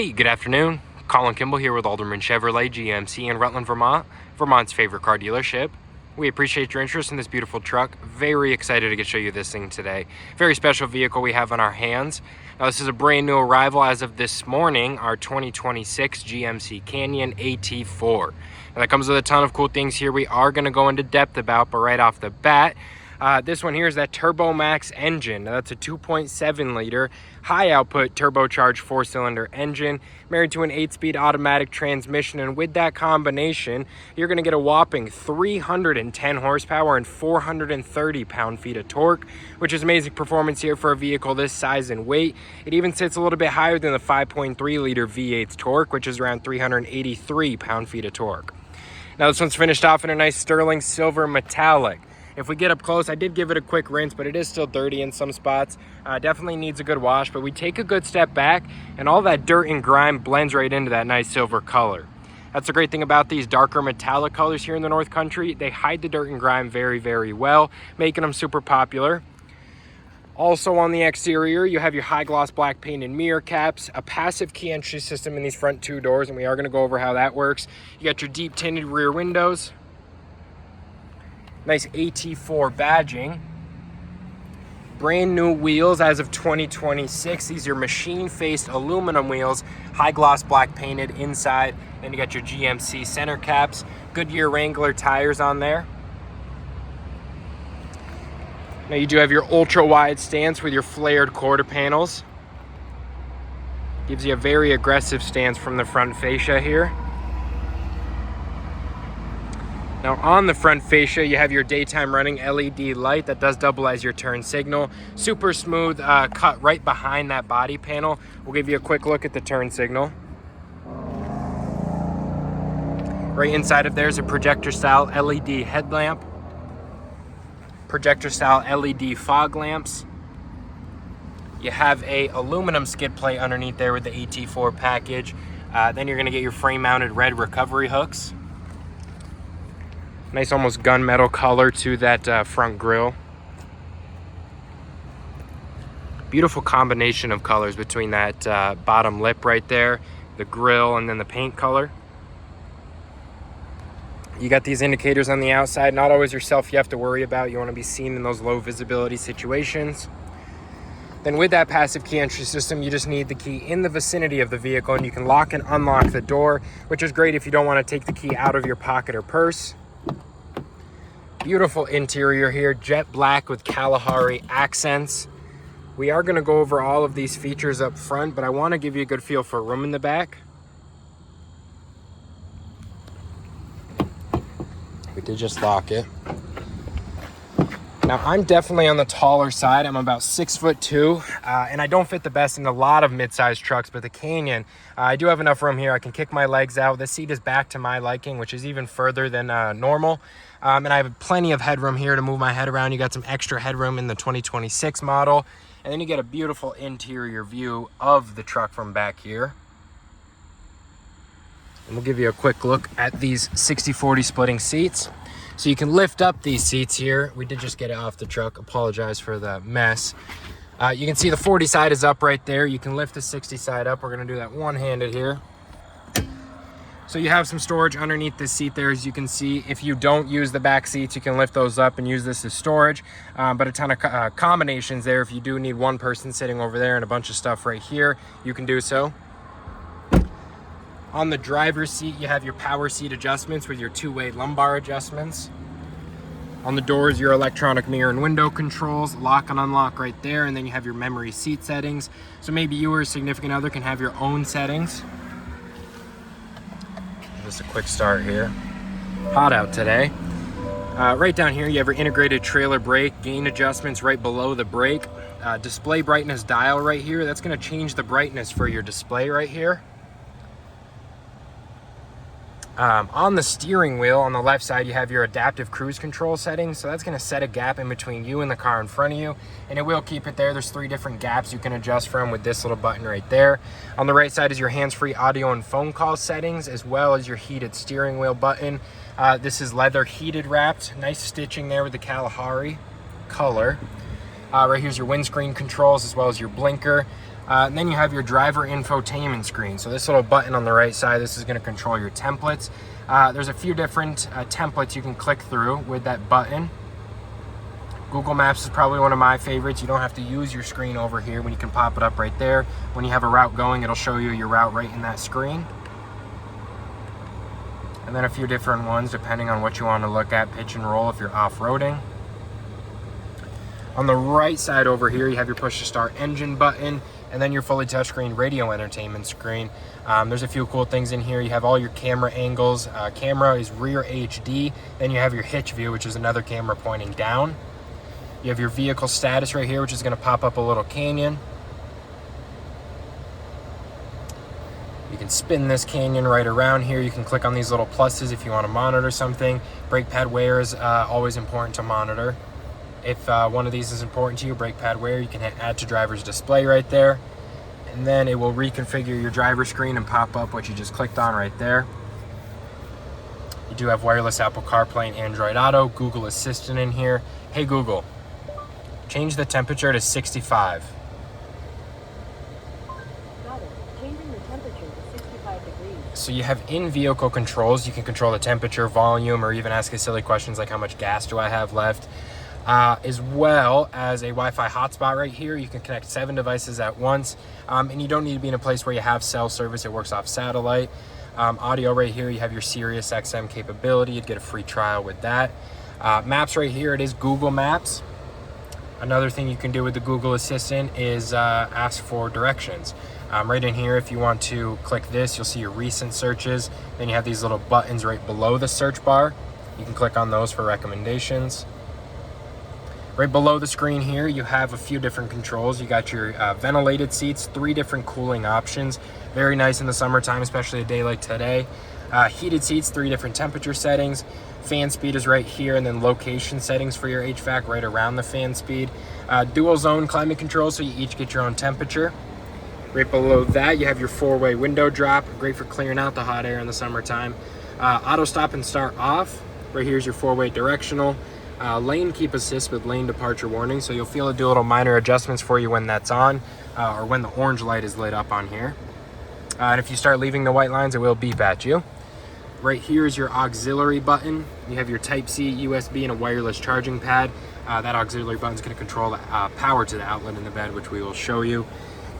Hey, good afternoon. Colin Kimball here with Alderman Chevrolet GMC in Rutland, Vermont, Vermont's favorite car dealership. We appreciate your interest in this beautiful truck. Very excited to show you this thing today. Very special vehicle we have on our hands. Now, this is a brand new arrival as of this morning, our 2026 GMC Canyon AT4. Now, that comes with a ton of cool things here we are going to go into depth about, but right off the bat, this one here is that Turbo Max engine. Now, that's a 2.7 liter high output turbocharged 4-cylinder engine married to an 8-speed automatic transmission, and with that combination you're going to get a whopping 310 horsepower and 430 pound-feet of torque, which is amazing performance here for a vehicle this size and weight. It even sits a little bit higher than the 5.3 liter V8's torque, which is around 383 pound-feet of torque. Now, this one's finished off in a nice sterling silver metallic. If we get up close, I did give it a quick rinse, but it is still dirty in some spots. Definitely needs a good wash, but we take a good step back and all that dirt and grime blends right into that nice silver color. That's the great thing about these darker metallic colors here in the North Country. They hide the dirt and grime very, very well, making them super popular. Also on the exterior, you have your high gloss black paint and mirror caps, a passive key entry system in these front two doors, and we are going to go over how that works. You got your deep tinted rear windows. Nice AT4 badging. Brand new wheels as of 2026. These are machine-faced aluminum wheels, high gloss black painted inside. Then you got your GMC center caps, Goodyear Wrangler tires on there. Now you do have your ultra wide stance with your flared quarter panels. Gives you a very aggressive stance from the front fascia here. Now on the front fascia, you have your daytime running LED light that does double as your turn signal. Super smooth cut right behind that body panel. We'll give you a quick look at the turn signal. Right inside of there is a projector style LED headlamp. Projector style LED fog lamps. You have a aluminum skid plate underneath there with the AT4 package. Then you're gonna get your frame mounted red recovery hooks. Nice almost gunmetal color to that front grille. Beautiful combination of colors between that bottom lip right there, the grille, and then the paint color. You got these indicators on the outside, not always yourself you have to worry about. You want to be seen in those low visibility situations. Then with that passive key entry system, you just need the key in the vicinity of the vehicle, and you can lock and unlock the door, which is great if you don't want to take the key out of your pocket or purse. Beautiful interior here, jet black with Kalahari accents. We are going to go over all of these features up front, but I want to give you a good feel for room in the back. We did just lock it. Now, I'm definitely on the taller side. I'm about 6'2", and I don't fit the best in a lot of mid-sized trucks, but the Canyon, I do have enough room here. I can kick my legs out. The seat is back to my liking, which is even further than normal. And I have plenty of headroom here to move my head around. You got some extra headroom in the 2026 model. And then you get a beautiful interior view of the truck from back here. And we'll give you a quick look at these 60/40 splitting seats. So you can lift up these seats here. We did just get it off the truck. Apologize for the mess. You can see the 40 side is up right there. You can lift the 60 side up. We're going to do that one-handed here. So you have some storage underneath this seat there, as you can see. If you don't use the back seats, you can lift those up and use this as storage. But a ton of combinations there. If you do need one person sitting over there and a bunch of stuff right here, you can do so. On the driver's seat, you have your power seat adjustments with your two-way lumbar adjustments. On the doors, your electronic mirror and window controls, lock and unlock right there, and then you have your memory seat settings. So maybe you or a significant other can have your own settings. Just a quick start here. Hot out today. Right down here, you have your integrated trailer brake, gain adjustments right below the brake. Display brightness dial right here. That's going to change the brightness for your display right here. On the steering wheel on the left side, you have your adaptive cruise control settings. So that's going to set a gap in between you and the car in front of you, and it will keep it there. There's 3 different gaps you can adjust from with this little button right there. On the right side is your hands-free audio and phone call settings, as well as your heated steering wheel button. This is leather heated wrapped. Nice stitching there with the Kalahari color. Right here's your windscreen controls, as well as your blinker. And then you have your driver infotainment screen. So this little button on the right side, this is going to control your templates. There's a few different templates you can click through with that button. Google Maps is probably one of my favorites. You don't have to use your screen over here when you can pop it up right there. When you have a route going, it'll show you your route right in that screen. And then a few different ones depending on what you want to look at, pitch and roll if you're off-roading. On the right side over here, you have your push to start engine button, and then your fully touchscreen radio entertainment screen. There's a few cool things in here. You have all your camera angles. Camera is rear HD. Then you have your hitch view, which is another camera pointing down. You have your vehicle status right here, which is going to pop up a little canyon. You can spin this canyon right around here. You can click on these little pluses if you want to monitor something. Brake pad wear is always important to monitor. If one of these is important to you, brake pad wear, you can hit add to driver's display right there. And then it will reconfigure your driver screen and pop up what you just clicked on right there. You do have wireless Apple CarPlay and Android Auto, Google Assistant in here. Hey Google, change the temperature to 65. Got it. Changing the temperature to 65 degrees. So you have in-vehicle controls. You can control the temperature, volume, or even ask silly questions like how much gas do I have left. As well as a Wi-Fi hotspot right here. You can connect 7 devices at once, and you don't need to be in a place where you have cell service. It works off satellite. Audio right here, you have your Sirius XM capability. You'd get a free trial with that. Maps right here, it is Google Maps. Another thing you can do with the Google Assistant is ask for directions. Right in here, if you want to click this, you'll see your recent searches. Then you have these little buttons right below the search bar. You can click on those for recommendations. Right below the screen here, you have a few different controls. You got your ventilated seats, 3 different cooling options. Very nice in the summertime, especially a day like today. Heated seats, 3 different temperature settings. Fan speed is right here, and then location settings for your HVAC right around the fan speed. Dual zone climate control, so you each get your own temperature. Right below that, you have your 4-way window drop, great for clearing out the hot air in the summertime. Auto stop and start off. Right here's your 4-way directional. Lane keep assist with lane departure warning, so you'll feel it do little minor adjustments for you when that's on, or when the orange light is lit up on here. And if you start leaving the white lines, it will beep at you. Right here is your auxiliary button. You have your Type-C, USB, and a wireless charging pad. That auxiliary button is going to control the power to the outlet in the bed, which we will show you.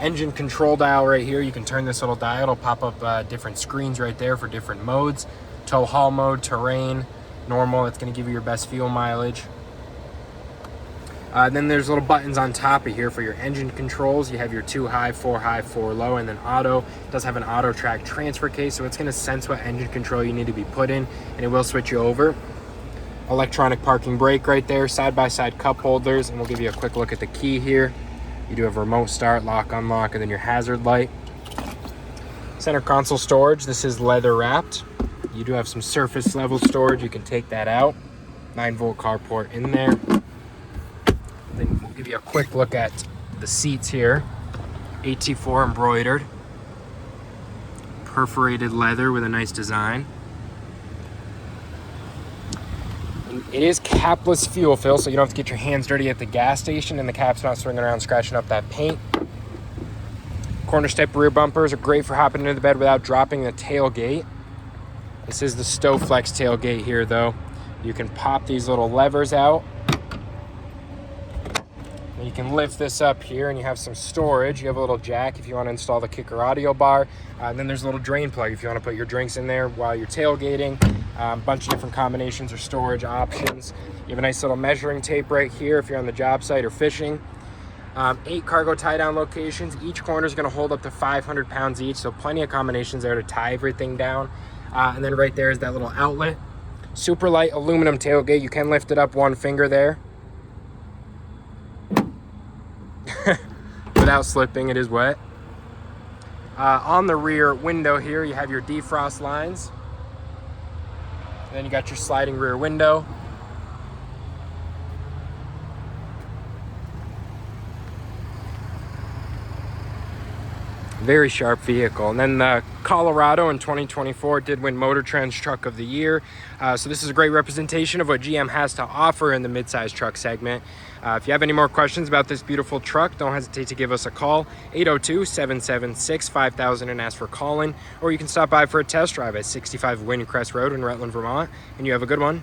Engine control dial right here. You can turn this little dial. It'll pop up different screens right there for different modes. Tow haul mode, terrain, normal. It's going to give you your best fuel mileage. Then there's little buttons on top of here for your engine controls. You have your 2 high, 4 low, and then auto. It does have an auto track transfer case, so it's going to sense what engine control you need to be put in, and it will switch you over. Electronic parking brake right there, side-by-side cup holders, and we'll give you a quick look at the key here. You do have remote start, lock, unlock, and then your hazard light. Center console storage, this is leather wrapped. You do have some surface level storage, you can take that out. 9-volt carport in there. Then we'll give you a quick look at the seats here. AT4 embroidered. Perforated leather with a nice design. And it is capless fuel fill, so you don't have to get your hands dirty at the gas station, and the cap's not swinging around scratching up that paint. Corner step rear bumpers are great for hopping into the bed without dropping the tailgate. This is the Stowflex tailgate here though. You can pop these little levers out. And you can lift this up here and you have some storage. You have a little jack if you want to install the kicker audio bar. And then there's a little drain plug if you want to put your drinks in there while you're tailgating. A bunch of different combinations or storage options. You have a nice little measuring tape right here if you're on the job site or fishing. 8 cargo tie-down locations. Each corner is going to hold up to 500 pounds each, so plenty of combinations there to tie everything down. And then right there is that little outlet. Super light aluminum tailgate. You can lift it up 1 finger there without slipping. It is wet. On the rear window here, you have your defrost lines. And then you got your sliding rear window. Very sharp vehicle. And then the Colorado in 2024 did win Motor Trend's Truck of the Year. So this is a great representation of what GM has to offer in the midsize truck segment. If you have any more questions about this beautiful truck, don't hesitate to give us a call, 802-776-5000, and ask for Colin, or you can stop by for a test drive at 65 Windcrest Road in Rutland, Vermont, and you have a good one.